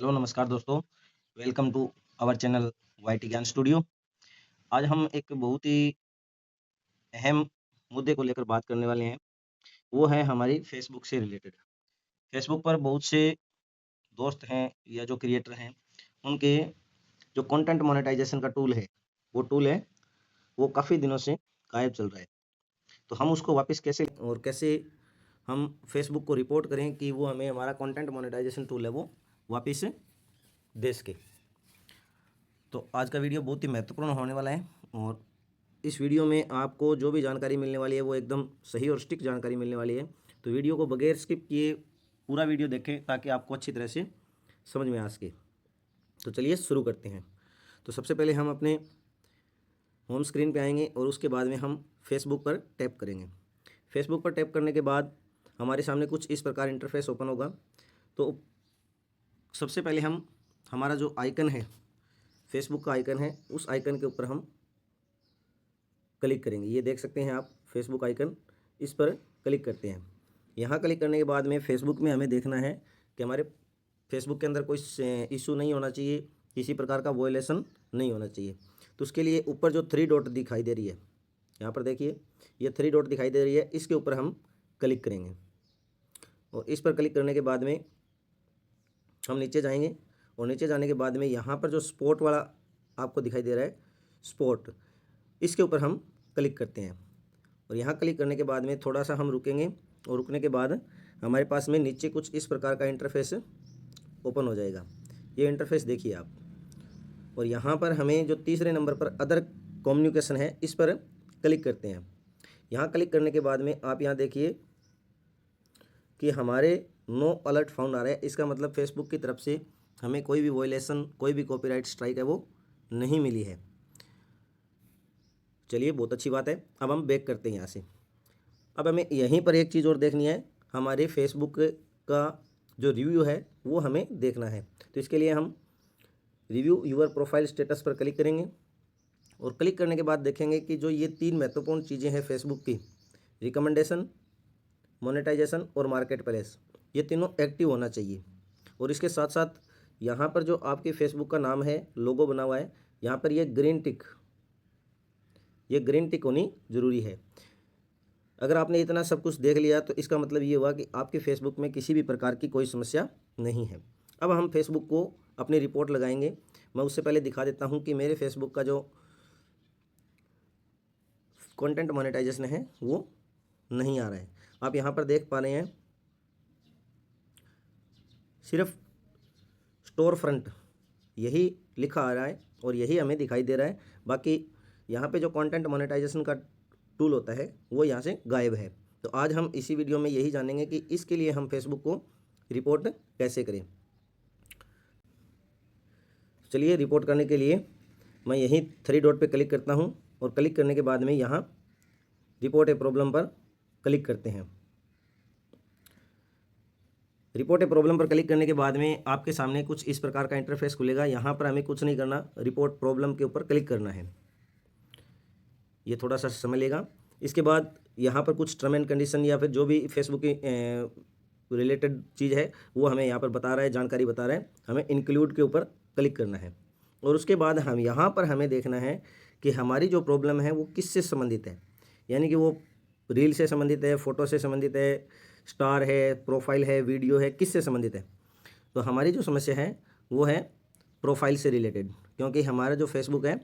Hello नमस्कार दोस्तों, welcome to our channel YT Gyan studio. आज हम एक बहुत ही अहम मुद्दे को लेकर बात करने वाले हैं। वो है हमारी फेसबुक से रिलेटेड। फेसबुक पर बहुत से दोस्त हैं या जो क्रिएटर हैं, उनके जो कंटेंट मोनेटाइजेशन का टूल है, वो काफ़ी दिनों से गायब चल रहा है। तो हम उसको वापस कैसे हम फेसबुक को रिपोर्ट करें कि वो हमें हमारा कंटेंट मोनेटाइजेशन टूल है वो वापस दे सके। तो आज का वीडियो बहुत ही महत्वपूर्ण होने वाला है और इस वीडियो में आपको जो भी जानकारी मिलने वाली है वो एकदम सही और स्टिक जानकारी मिलने वाली है। तो वीडियो को बगैर स्किप किए पूरा वीडियो देखें ताकि आपको अच्छी तरह से समझ में आ सके। तो चलिए शुरू करते हैं। तो सबसे पहले हम अपने होम स्क्रीन पे आएंगे और उसके बाद में हम फेसबुक पर टैप करेंगे। फेसबुक पर टैप करने के बाद हमारे सामने कुछ इस प्रकार इंटरफेस ओपन होगा। तो सबसे पहले हम हमारा जो आइकन है, फेसबुक का आइकन है, उस आइकन के ऊपर हम क्लिक करेंगे। ये देख सकते हैं आप फेसबुक आइकन, इस पर क्लिक करते हैं। यहाँ क्लिक करने के बाद में फेसबुक में हमें देखना है कि हमारे फेसबुक के अंदर कोई इशू नहीं होना चाहिए, किसी प्रकार का वॉयलेशन नहीं होना चाहिए। तो उसके लिए ऊपर जो 3 डॉट दिखाई दे रही है, यहाँ पर देखिए ये 3 डॉट दिखाई दे रही है, इसके ऊपर हम क्लिक करेंगे और इस पर क्लिक करने के बाद में हम नीचे जाएंगे और नीचे जाने के बाद में यहाँ पर जो स्पॉट वाला आपको दिखाई दे रहा है, स्पॉट, इसके ऊपर हम क्लिक करते हैं और यहाँ क्लिक करने के बाद में थोड़ा सा हम रुकेंगे और रुकने के बाद हमारे पास में नीचे कुछ इस प्रकार का इंटरफेस ओपन हो जाएगा। ये इंटरफेस देखिए आप, और यहाँ पर हमें जो तीसरे नंबर पर अदर कम्युनिकेशन है, इस पर क्लिक करते हैं। यहाँ क्लिक करने के बाद में आप यहाँ देखिए कि हमारे नो अलर्ट फाउंड आ रहा है। इसका मतलब फेसबुक की तरफ से हमें कोई भी वॉयलेशन, कोई भी कॉपीराइट स्ट्राइक है वो नहीं मिली है। चलिए, बहुत अच्छी बात है। अब हम बैक करते हैं यहाँ से। अब हमें यहीं पर एक चीज़ और देखनी है, हमारे फेसबुक का जो रिव्यू है वो हमें देखना है। तो इसके लिए हम रिव्यू यूअर प्रोफाइल स्टेटस पर क्लिक करेंगे और क्लिक करने के बाद देखेंगे कि जो ये 3 महत्वपूर्ण चीज़ें हैं फेसबुक की, रिकमेंडेशन, मोनेटाइजेशन और मार्केट प्लेस, ये तीनों एक्टिव होना चाहिए। और इसके साथ साथ यहाँ पर जो आपके फेसबुक का नाम है, लोगो बना हुआ है, यहाँ पर ये ग्रीन टिक होनी ज़रूरी है। अगर आपने इतना सब कुछ देख लिया तो इसका मतलब ये हुआ कि आपके फेसबुक में किसी भी प्रकार की कोई समस्या नहीं है। अब हम फेसबुक को अपनी रिपोर्ट लगाएंगे। मैं उससे पहले दिखा देता हूँ कि मेरे फेसबुक का जो कंटेंट मोनेटाइजेशन है वो नहीं आ रहा है। आप यहाँ पर देख पा रहे हैं सिर्फ स्टोर फ्रंट यही लिखा आ रहा है और यही हमें दिखाई दे रहा है। बाकी यहाँ पे जो कंटेंट मोनेटाइजेशन का टूल होता है वो यहाँ से गायब है। तो आज हम इसी वीडियो में यही जानेंगे कि इसके लिए हम फेसबुक को रिपोर्ट कैसे करें। चलिए, रिपोर्ट करने के लिए मैं यहीं 3 डॉट पे क्लिक करता हूँ और क्लिक करने के बाद में यहाँ रिपोर्ट ए प्रॉब्लम पर क्लिक करते हैं। रिपोर्ट ए प्रॉब्लम पर क्लिक करने के बाद में आपके सामने कुछ इस प्रकार का इंटरफेस खुलेगा। यहाँ पर हमें कुछ नहीं करना, रिपोर्ट प्रॉब्लम के ऊपर क्लिक करना है। ये थोड़ा सा समय लेगा। इसके बाद यहाँ पर कुछ टर्म एंड कंडीशन या फिर जो भी फेसबुक की रिलेटेड चीज़ है वो हमें यहाँ पर बता रहा है, जानकारी बता रहा है। हमें इंक्लूड के ऊपर क्लिक करना है और उसके बाद हम यहाँ पर हमें देखना है कि हमारी जो प्रॉब्लम है वो किससे संबंधित है, यानी कि वो रील से संबंधित है, फ़ोटो से संबंधित है, स्टार है, प्रोफाइल है, वीडियो है, किससे संबंधित है। तो हमारी जो समस्या है वो है प्रोफाइल से रिलेटेड, क्योंकि हमारा जो फेसबुक है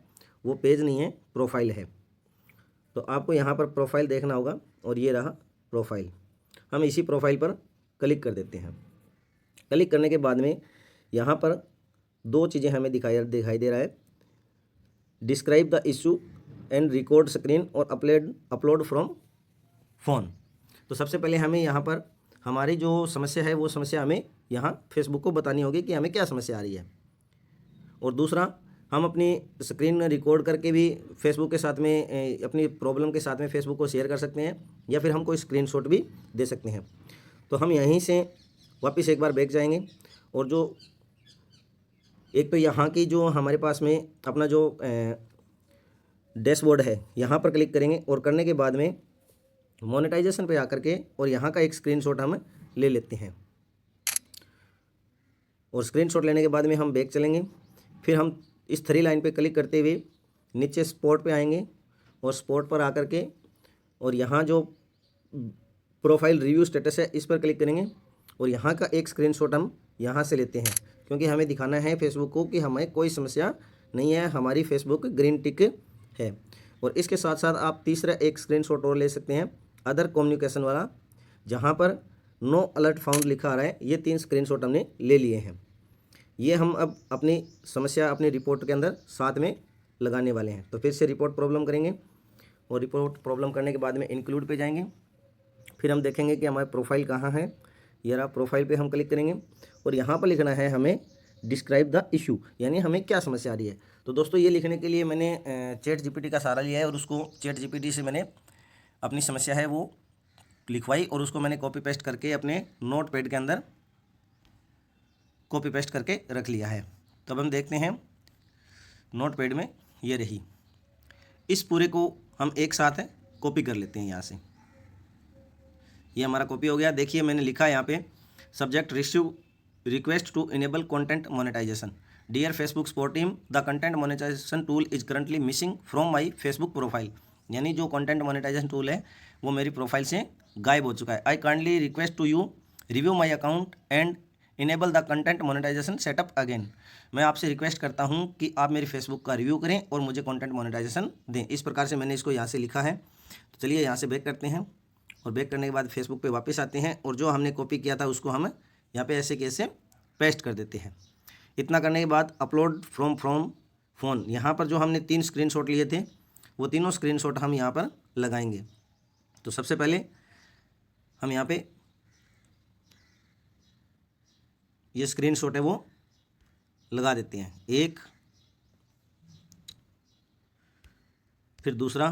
वो पेज नहीं है, प्रोफाइल है। तो आपको यहाँ पर प्रोफाइल देखना होगा और ये रहा प्रोफाइल। हम इसी प्रोफाइल पर क्लिक कर देते हैं। क्लिक करने के बाद में यहाँ पर 2 चीज़ें हमें दिखाई दे रहा है, describe the issue and record screen और अपलोड फ्रॉम फ़ोन। तो सबसे पहले हमें यहाँ पर हमारी जो समस्या है वो समस्या हमें यहाँ फेसबुक को बतानी होगी कि हमें क्या समस्या आ रही है। और दूसरा, हम अपनी स्क्रीन रिकॉर्ड करके भी फेसबुक के साथ में अपनी प्रॉब्लम के साथ में फेसबुक को शेयर कर सकते हैं या फिर हम कोई स्क्रीनशॉट भी दे सकते हैं। तो हम यहीं से वापस एक बार बैक जाएंगे और जो एक तो यहाँ की जो हमारे पास में अपना जो डैशबोर्ड है यहाँ पर क्लिक करेंगे और करने के बाद में मोनेटाइजेशन पे आकर के और यहाँ का एक स्क्रीनशॉट हम ले लेते हैं। और स्क्रीनशॉट लेने के बाद में हम बैक चलेंगे। फिर हम इस 3 लाइन पे क्लिक करते हुए नीचे स्पॉट पे आएंगे और स्पॉट पर आकर के और यहाँ जो प्रोफाइल रिव्यू स्टेटस है इस पर क्लिक करेंगे और यहाँ का एक स्क्रीनशॉट हम यहाँ से लेते हैं, क्योंकि हमें दिखाना है फेसबुक को कि हमें कोई समस्या नहीं है, हमारी फेसबुक ग्रीन टिक है। और इसके साथ साथ आप तीसरा एक स्क्रीनशॉट और ले सकते हैं अदर कम्युनिकेशन वाला, जहाँ पर नो अलर्ट फाउंड लिखा आ रहा है। ये 3 स्क्रीनशॉट हमने ले लिए हैं। ये हम अब अपनी समस्या अपनी रिपोर्ट के अंदर साथ में लगाने वाले हैं। तो फिर से रिपोर्ट प्रॉब्लम करेंगे और रिपोर्ट प्रॉब्लम करने के बाद में इंक्लूड पे जाएंगे। फिर हम देखेंगे कि हमारे प्रोफाइल कहाँ है। ये रहा, प्रोफाइल पे हम क्लिक करेंगे और यहाँ पर लिखना है हमें डिस्क्राइब द इशू, यानी हमें क्या समस्या आ रही है। तो दोस्तों ये लिखने के लिए मैंने चैट जीपीटी का सहारा लिया है और उसको चैट जीपीटी से मैंने अपनी समस्या है वो लिखवाई और उसको मैंने कॉपी पेस्ट करके अपने नोट पैड के अंदर कॉपी पेस्ट करके रख लिया है। तो अब हम देखते हैं नोट पैड में ये रही। इस पूरे को हम एक साथ कॉपी कर लेते हैं यहाँ से। ये हमारा कॉपी हो गया। देखिए मैंने लिखा है यहाँ पे subject receive request to enable content monetisation. Dear Facebook support team, the content monetisation tool is currently missing from my Facebook profile. यानी जो कंटेंट मोनेटाइजेशन टूल है वो मेरी प्रोफाइल से गायब हो चुका है। I kindly request to you review my account and enable the content monetisation setup again. मैं आपसे रिक्वेस्ट करता हूं कि आप मेरी फेसबुक का रिव्यू करें और मुझे कंटेंट मोनेटाइजेशन दें। इस प्रकार से मैंने इसको यहाँ से लिखा है। तो चलिए यहाँ से बैक करते हैं और बैक करने के बाद फेसबुक पे वापस आते हैं और जो हमने कॉपी किया था उसको हम यहाँ पे ऐसे कैसे पेस्ट कर देते हैं। इतना करने के बाद अपलोड फ्रॉम फ़ोन, यहाँ पर जो हमने 3 स्क्रीनशॉट लिए थे वो तीनों स्क्रीनशॉट हम यहाँ पर लगाएंगे। तो सबसे पहले हम यहाँ पे ये स्क्रीनशॉट है वो लगा देते हैं, एक, फिर दूसरा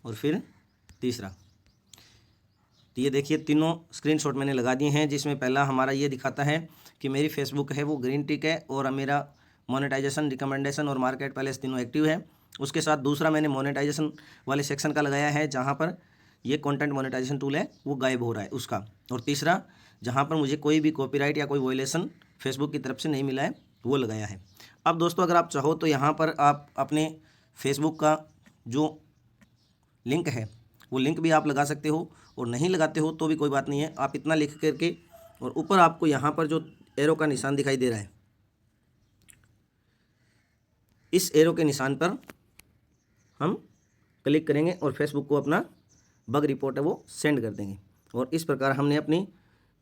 और फिर तीसरा। तो ये देखिए तीनों स्क्रीनशॉट मैंने लगा दिए हैं, जिसमें पहला हमारा ये दिखाता है कि मेरी फेसबुक है वो ग्रीन टिक है और मेरा मोनेटाइजेशन, रिकमेंडेशन और मार्केट पैलेस तीनों एक्टिव है। उसके साथ दूसरा मैंने मोनेटाइजेशन वाले सेक्शन का लगाया है जहाँ पर ये कंटेंट मोनेटाइजेशन टूल है वो गायब हो रहा है उसका। और तीसरा जहाँ पर मुझे कोई भी कॉपीराइट या कोई वॉयलेशन फेसबुक की तरफ से नहीं मिला है वो लगाया है। अब दोस्तों अगर आप चाहो तो यहाँ पर आप अपने फेसबुक का जो लिंक है वो लिंक भी आप लगा सकते हो और नहीं लगाते हो तो भी कोई बात नहीं है। आप इतना लिख करके और ऊपर आपको यहाँ पर जो एरो का निशान दिखाई दे रहा है, इस एरो के निशान पर हम क्लिक करेंगे और फेसबुक को अपना बग रिपोर्ट है वो सेंड कर देंगे। और इस प्रकार हमने अपनी,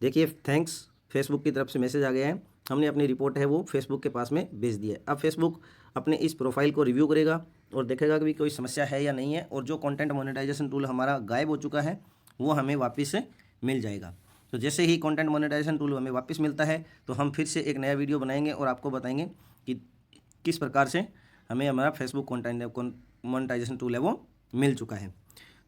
देखिए थैंक्स फेसबुक की तरफ से मैसेज आ गया है, हमने अपनी रिपोर्ट है वो फेसबुक के पास में भेज दी है। अब फेसबुक अपने इस प्रोफाइल को रिव्यू करेगा और देखेगा कि कोई समस्या है या नहीं है, और जो कंटेंट मोनेटाइजेशन टूल हमारा गायब हो चुका है वो हमें वापस से मिल जाएगा। तो जैसे ही कंटेंट मोनेटाइजेशन टूल हमें वापस मिलता है तो हम फिर से एक नया वीडियो बनाएंगे और आपको बताएंगे कि किस प्रकार से हमें हमारा फेसबुक कंटेंट मोनेटाइजेशन टूल है वो मिल चुका है।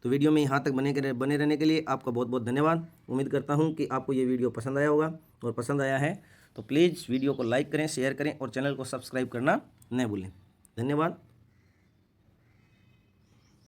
तो वीडियो में यहाँ तक बने रहने के लिए आपका बहुत बहुत धन्यवाद। उम्मीद करता हूँ कि आपको ये वीडियो पसंद आया होगा, और पसंद आया है तो प्लीज़ वीडियो को लाइक करें, शेयर करें और चैनल को सब्सक्राइब करना न भूलें। धन्यवाद।